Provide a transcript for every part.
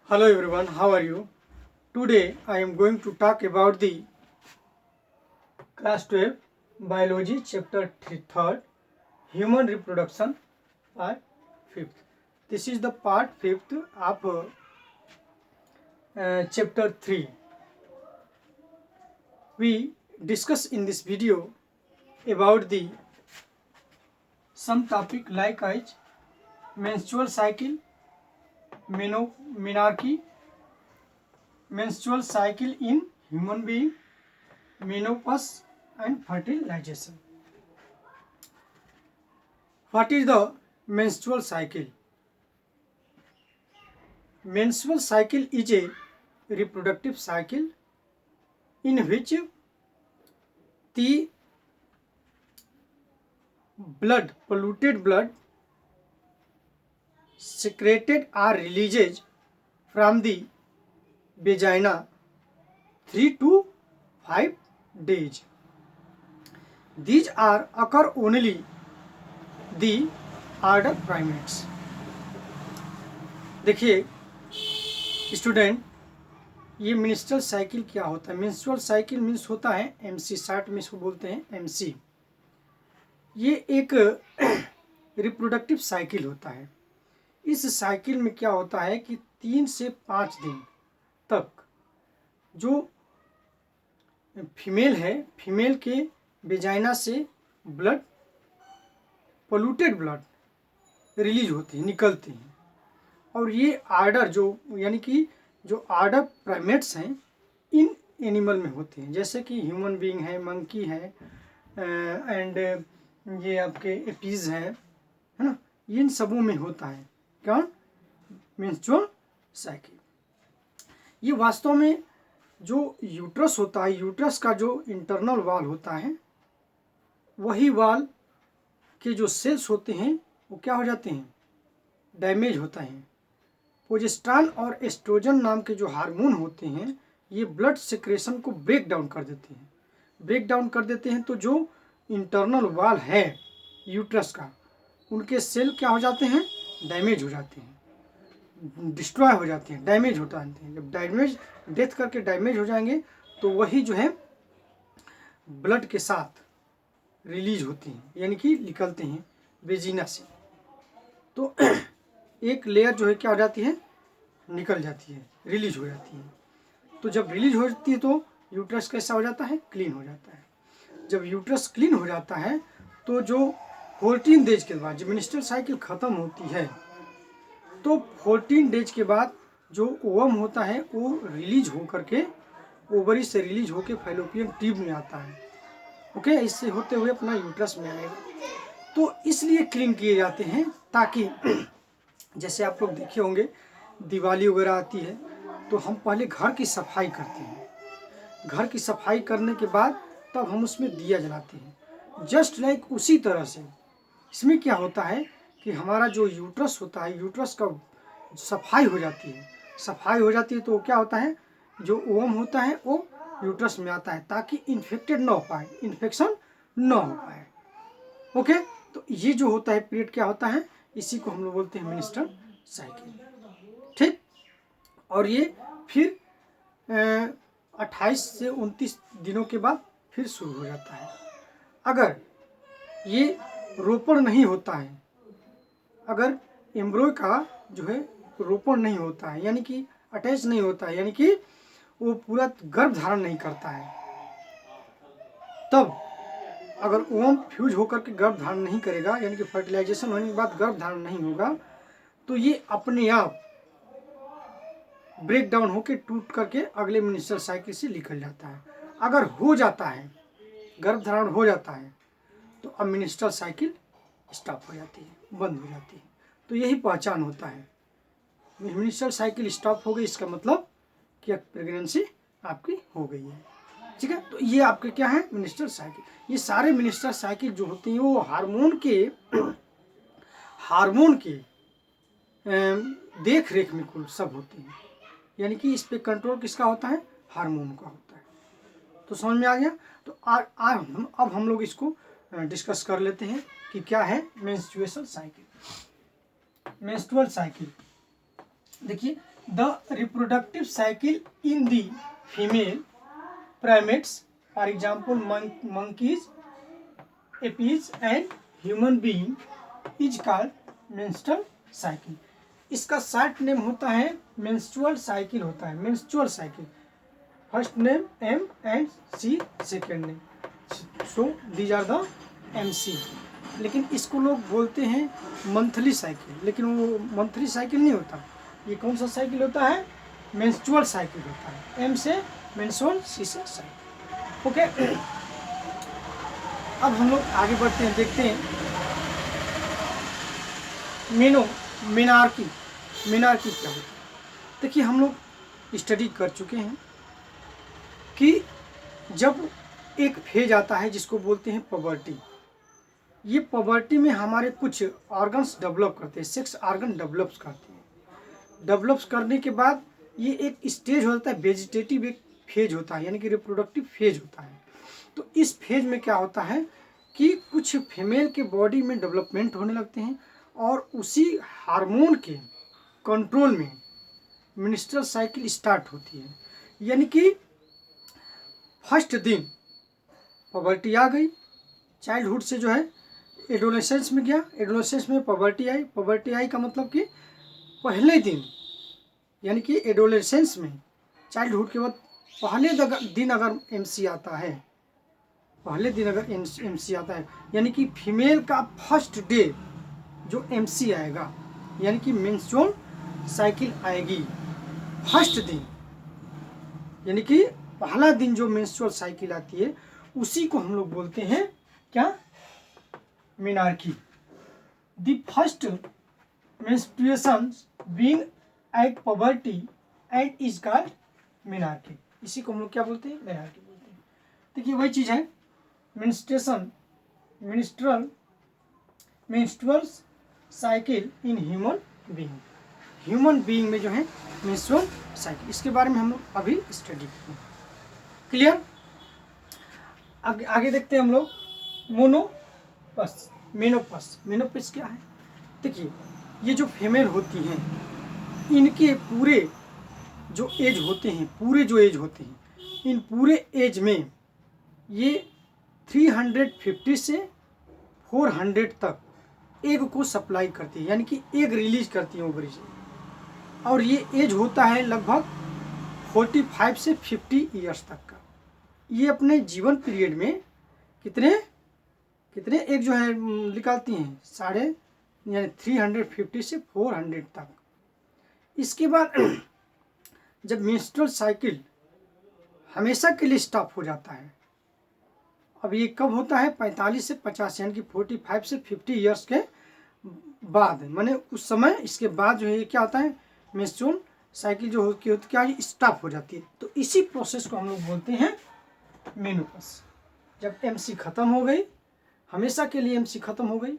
Hello everyone, how are you? Today I am going to talk about the class 12 biology chapter 3rd human reproduction part 5th. This is the part 5th of chapter 3. We discuss in this video about the some topic like as menstrual cycle, menarche, menstrual cycle in human being, menopause and fertilization. What is the menstrual cycle? Menstrual cycle is a reproductive cycle in which the polluted blood secreted or released from the vagina 3 to 5 days. These are occur only the order primates. देखिए student, ये menstrual cycle क्या होता है? Menstrual cycle means होता है MC, short में इसको बोलते हैं एमसी। ये एक रिप्रोडक्टिव साइकिल होता है। इस साइकिल में क्या होता है कि 3 से 5 दिन तक जो फीमेल है, फीमेल के वेजाइना से ब्लड, पोल्यूटेड ब्लड रिलीज होते हैं, निकलते हैं। और ये आर्डर जो यानी कि जो आर्डर प्राइमेट्स हैं इन एनिमल में होते हैं, जैसे कि ह्यूमन बीइंग है, मंकी है एंड ये आपके एपीज है ना, इन सबों में होता है क्या? Menstrual cycle. ये वास्तव में जो यूट्रस होता है, यूट्रस का जो इंटरनल वॉल होता है, वही वॉल के जो सेल्स होते हैं वो क्या हो जाते हैं? डैमेज होता है। प्रोजेस्टेरॉन और एस्ट्रोजन नाम के जो हार्मोन होते हैं ये ब्लड सिक्रेशन को ब्रेक डाउन कर देते हैं। ब्रेक डाउन कर देते हैं तो जो इंटरनल वॉल है यूट्रस का, उनके सेल क्या हो जाते हैं? डैमेज हो जाते हैं, डिस्ट्रॉय हो जाते हैं, डैमेज होता है। जब डैमेज, डेथ करके डैमेज हो जाएंगे तो वही जो है ब्लड के साथ रिलीज होते हैं, यानी कि निकलते हैं वेजिना से। तो एक लेयर जो है क्या हो जाती है? निकल जाती है, रिलीज हो जाती है। तो जब रिलीज हो जाती है तो यूट्रस कैसा हो जाता है? क्लीन हो जाता है। जब यूट्रस क्लीन हो जाता है तो जो 14 डेज के बाद जब मेंस्ट्रुअल साइकिल ख़त्म होती है तो 14 डेज के बाद जो ओवम होता है वो रिलीज हो करके, ओवरी से रिलीज होकर फैलोपियन ट्यूब में आता है। ओके, इससे होते हुए अपना यूट्रस में आएगा। तो इसलिए क्लीन किए जाते हैं ताकि जैसे आप लोग देखे होंगे दिवाली वगैरह आती है तो हम पहले घर की सफाई करते हैं। घर की सफाई करने के बाद तब हम उसमें दिया जलाते हैं। जस्ट लाइक उसी तरह से इसमें क्या होता है कि हमारा जो यूट्रस होता है, यूट्रस का सफाई हो जाती है। सफाई हो जाती है तो क्या होता है? जो ओवम होता है वो यूट्रस में आता है ताकि इन्फेक्टेड ना हो पाए, इन्फेक्शन ना हो पाए। ओके, तो ये जो होता है पीरियड क्या होता है? इसी को हम लोग बोलते हैं मेंस्ट्रुअल साइकिल। ठीक, और ये फिर 28 से 29 दिनों के बाद फिर शुरू हो जाता है। अगर ये रोपण नहीं होता है, अगर एम्ब्रॉय का जो है रोपण नहीं होता है, यानी कि अटैच नहीं होता है, यानी कि वो पूरा गर्भ धारण नहीं करता है, तब अगर ओवम फ्यूज होकर के गर्भ धारण नहीं करेगा, यानी कि फर्टिलाइजेशन होने के बाद गर्भ धारण नहीं होगा, तो ये अपने आप ब्रेक डाउन होकर टूट करके अगले मेंस्ट्रुअल साइकिल से निकल जाता है। अगर हो जाता है, गर्भ धारण हो जाता है, तो अब मेंस्ट्रुअल साइकिल स्टॉप हो जाती है, बंद हो जाती है। तो यही पहचान होता है, मेंस्ट्रुअल साइकिल स्टॉप हो गई, इसका मतलब कि प्रेगनेंसी आपकी हो गई है। ठीक है, तो ये आपके क्या है? Menstrual cycle. ये सारे मेंस्ट्रुअल साइकिल जो होती हैं वो हार्मोन के देख रेख में कुल सब होती हैं, यानी कि इस पे कंट्रोल किसका होता है? हार्मोन का होता है। तो समझ में आ गया? तो अब हम लोग इसको डिस्कस कर लेते हैं कि क्या है मेंस्ट्रुएशन साइकिल। Menstrual cycle. देखिए, the reproductive cycle in the female primates, for example monkeys, apes and human being is called menstrual cycle. इसका शॉर्ट नेम होता है मेंस्ट्रुअल साइकिल होता है, menstrual cycle. First name M and C second name, so these are the MC। लेकिन इसको लोग बोलते हैं मंथली साइकिल, लेकिन वो मंथली साइकिल नहीं होता। ये कौन सा साइकिल होता है? मेंस्ट्रुअल साइकिल होता है। M से मेंस्ट्रुअल, C से साइकिल। ओके, अब हम लोग आगे बढ़ते हैं, देखते हैं मेनार्की क्या होता है। देखिए, हम लोग स्टडी कर चुके हैं कि जब एक फेज आता है जिसको बोलते हैं पबर्टी, ये पबर्टी में हमारे कुछ ऑर्गन्स डेवलप करते हैं, सेक्स ऑर्गन डेवलप्स करते हैं। डेवलप्स करने के बाद ये एक स्टेज होता है, वेजिटेटिव एक फेज होता है, यानी कि रिप्रोडक्टिव फेज होता है। तो इस फेज में क्या होता है कि कुछ फीमेल के बॉडी में डेवलपमेंट होने लगते हैं और उसी हार्मोन के कंट्रोल में मेंस्ट्रुअल साइकिल स्टार्ट होती है। यानी कि फर्स्ट दिन पबर्टी आ गई, चाइल्डहुड से जो है एडोलेसेंस में गया, एडोलेसेंस में पबर्टी आई। पबर्टी आई का मतलब कि पहले दिन, यानी कि एडोलेसेंस में चाइल्डहुड के बाद पहले दिन अगर MC आता है, पहले दिन अगर MC आता है, यानी कि फीमेल का फर्स्ट डे जो MC आएगा, यानी कि मेंस्ट्रुअल साइकिल आएगी फर्स्ट दिन, यानी कि पहला दिन जो मेंस्ट्रुअल साइकिल आती है उसी को हम लोग बोलते हैं क्या? Menarche. The first menstruation being at puberty and is called menarche. इसी को हम लोग क्या बोलते हैं? मेनार्की बोलते हैं। देखिए, वही चीज़ है menstruation, menstrual cycle in human being में जो है मेंस्ट्रुअल साइकिल, इसके बारे में हम लोग अभी स्टडी करें। क्लियर? आगे देखते हैं हम लोग मेनोपस क्या है? देखिए, ये जो फीमेल होती हैं इनके पूरे जो एज होते हैं, इन पूरे एज में ये 350 से 400 तक एग को सप्लाई करती है, यानी कि एग रिलीज करती है ओवरी से। और ये एज होता है लगभग 45 से 50 ईयर्स तक का। ये अपने जीवन पीरियड में कितने एग जो है निकालती हैं? यानी 350 से 400 तक। इसके बाद जब मेंस्ट्रुअल साइकिल हमेशा के लिए स्टॉप हो जाता है, अब ये कब होता है? 45 से 50, यानी कि 45 से 50 ईयर्स के बाद, माने उस समय, इसके बाद जो है ये क्या होता है? मेंस्ट्रुअल साइकिल जो होती है क्या, स्टॉप हो जाती है। तो इसी प्रोसेस को हम लोग बोलते हैं मेनोपॉज। जब MC खत्म हो गई, हमेशा के लिए MC खत्म हो गई,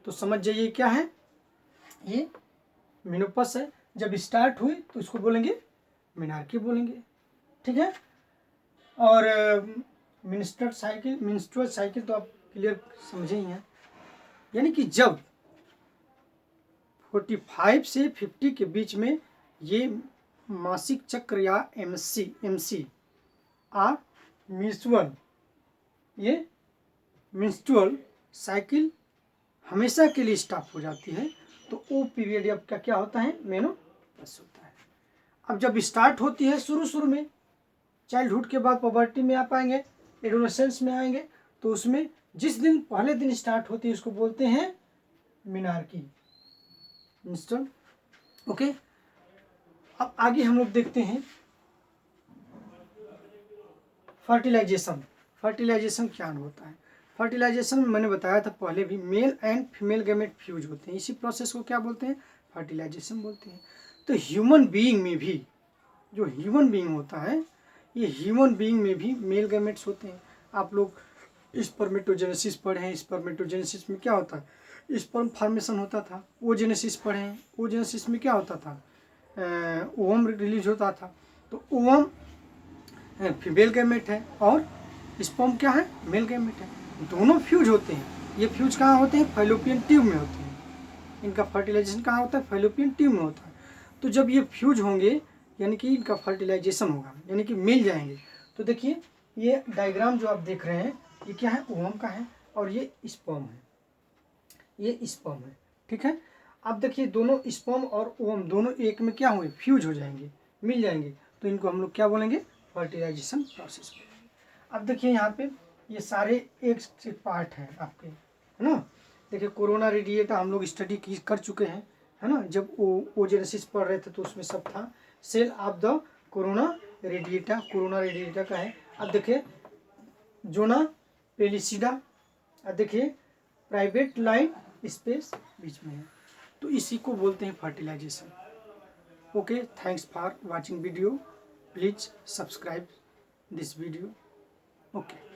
तो समझ जाइए क्या है, ये मेनोपॉज है। जब स्टार्ट हुई तो इसको बोलेंगे मेनार्की बोलेंगे, ठीक है। और मेंस्ट्रुअल साइकिल तो आप क्लियर समझे ही हैं, यानी कि जब 45 से 50 के बीच में ये मासिक चक्र या MC और मेंस्ट्रुअल साइकिल हमेशा के लिए स्टॉप हो जाती है, तो वो पीरियड अब क्या होता है? मेनोपॉज होता है। अब जब स्टार्ट होती है शुरू में, चाइल्डहुड के बाद पबर्टी में आ पाएंगे, एडोलेसेंस में आएंगे, तो उसमें जिस दिन पहले दिन स्टार्ट होती है उसको बोलते हैं मेनार्की, मेंस्ट्रुअल। ओके, अब आगे हम लोग देखते हैं फर्टिलाइजेशन क्या होता है। फर्टिलाइजेशन मैंने बताया था पहले भी, male and female gamete fuse होते हैं, इसी प्रोसेस को क्या बोलते हैं? फर्टिलाइजेशन बोलते हैं। तो ह्यूमन बीइंग में भी, जो ह्यूमन बीइंग होता है, ये ह्यूमन बीइंग में भी मेल गैमेट्स होते हैं। आप लोग स्पर्मेटोजेनेसिस पढ़े हैं, स्पर्मेटोजेनेसिस में क्या होता है? स्पर्म फॉर्मेशन होता था। ओजेनेसिस पढ़े हैं, ओजेनेसिस में क्या होता था? ओवम रिलीज होता था। तो ओवम फीमेल गैमेट है और स्पर्म क्या है? मेल गैमेट है। दोनों फ्यूज होते हैं। ये फ्यूज कहाँ होते हैं? फैलोपियन ट्यूब में होते हैं। इनका फर्टिलाइजेशन कहाँ होता है, फैलोपियन ट्यूब में होता है। तो जब ये फ्यूज होंगे यानी कि इनका फर्टिलाइजेशन होगा, यानी कि मिल जाएंगे। तो देखिए ये डायग्राम जो आप देख रहे हैं ये क्या है, ओवम का है और ये स्पर्म है, ये स्पर्म है, ठीक है। अब देखिए दोनों स्पर्म और ओवम दोनों एक में क्या हुए, फ्यूज हो जाएंगे, मिल जाएंगे, तो इनको हम लोग क्या बोलेंगे, फर्टिलाइजेशन प्रोसेस बोलेंगे। अब देखिए यहाँ पे ये सारे एक से पार्ट हैं आपके, है ना। देखिए कोरोना रेडिएटा हम लोग स्टडी कर चुके हैं, है ना। जब ओजेनेसिस पढ़ रहे थे तो उसमें सब था। Cell of the corona radiata का है। अब देखिए जोना पेलिसिडा, अब देखिए प्राइवेट लाइन स्पेस बीच में है, तो इसी को बोलते हैं fertilization. Okay, thanks for watching video, please subscribe this video. Okay.